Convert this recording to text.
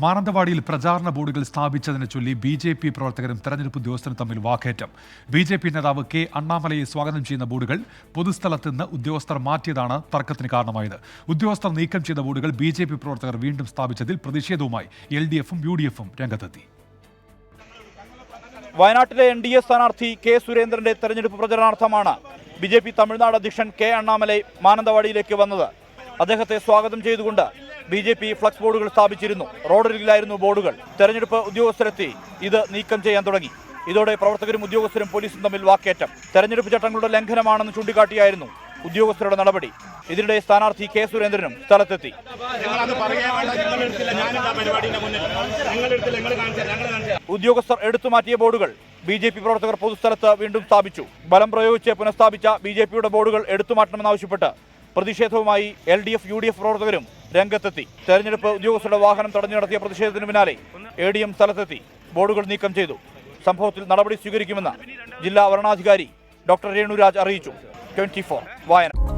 മാനന്തവാടിയിൽ പ്രചാരണ ബോർഡുകൾ സ്ഥാപിച്ചതിനെ ചൊല്ലി ബി.ജെ.പി. പ്രവർത്തകരും തെരഞ്ഞെടുപ്പ് ഉദ്യോഗസ്ഥരും തമ്മിൽ വാക്കേറ്റം. ബി.ജെ.പി. നേതാവ് കെ അണ്ണാമലയെ സ്വാഗതം ചെയ്യുന്ന ബോർഡുകൾ പൊതുസ്ഥലത്ത് നിന്ന് ഉദ്യോഗസ്ഥർ മാറ്റിയതാണ് തർക്കത്തിന് കാരണമായത്. ഉദ്യോഗസ്ഥർ നീക്കം ചെയ്ത ബോർഡുകൾ ബി.ജെ.പി. പ്രവർത്തകർ വീണ്ടും സ്ഥാപിച്ചതിൽ പ്രതിഷേധവുമായി എൽ.ഡി.എഫും യു.ഡി.എഫും രംഗത്തെത്തി. വയനാട്ടിലെ എൻ.ഡി.എ സ്ഥാനാർത്ഥി കെ സുരേന്ദ്രന്റെ തെരഞ്ഞെടുപ്പ് പ്രചരണാർത്ഥമാണ് ബി.ജെ.പി. തമിഴ്നാട് അധ്യക്ഷൻ കെ അണ്ണാമലൈ മാനന്തവാടിയിലേക്ക് വന്നത്. അദ്ദേഹത്തെ സ്വാഗതം ചെയ്തുകൊണ്ട് ബി.ജെ.പി. ഫ്ലക്സ് ബോർഡുകൾ സ്ഥാപിച്ചിരുന്നു. റോഡരികിലായിരുന്നു ബോർഡുകൾ. തെരഞ്ഞെടുപ്പ് ഉദ്യോഗസ്ഥരെത്തി ഇത് നീക്കം ചെയ്യാൻ തുടങ്ങി. ഇതോടെ പ്രവർത്തകരും ഉദ്യോഗസ്ഥരും പോലീസും തമ്മിൽ വാക്കേറ്റം. തെരഞ്ഞെടുപ്പ് ചട്ടങ്ങളുടെ ലംഘനമാണെന്ന് ചൂണ്ടിക്കാട്ടിയായിരുന്നു ഉദ്യോഗസ്ഥരുടെ നടപടി. ഇതിനിടെ സ്ഥാനാർത്ഥി കെ സുരേന്ദ്രനും സ്ഥലത്തെത്തി. ഉദ്യോഗസ്ഥർ എടുത്തുമാറ്റിയ ബോർഡുകൾ ബി.ജെ.പി. പ്രവർത്തകർ പൊതുസ്ഥലത്ത് വീണ്ടും സ്ഥാപിച്ചു. ബലം പ്രയോഗിച്ച് പുനഃസ്ഥാപിച്ച ബി.ജെ.പിയുടെ ബോർഡുകൾ എടുത്തുമാറ്റണമെന്നാവശ്യപ്പെട്ട് പ്രതിഷേധവുമായി എൽ.ഡി.എഫ്, യു.ഡി.എഫ് പ്രവർത്തകരും രംഗത്തെത്തി. തെരഞ്ഞെടുപ്പ് ഉദ്യോഗസ്ഥരുടെ വാഹനം തടഞ്ഞു നടത്തിയ പ്രതിഷേധത്തിന് പിന്നാലെ എ.ഡി.എം സ്ഥലത്തെത്തി ബോർഡുകൾ നീക്കം ചെയ്തു. സംഭവത്തിൽ നടപടി സ്വീകരിക്കുമെന്ന് ജില്ലാ വരണാധികാരി ഡോക്ടർ രേണുരാജ് അറിയിച്ചു. 24 വയനാട്.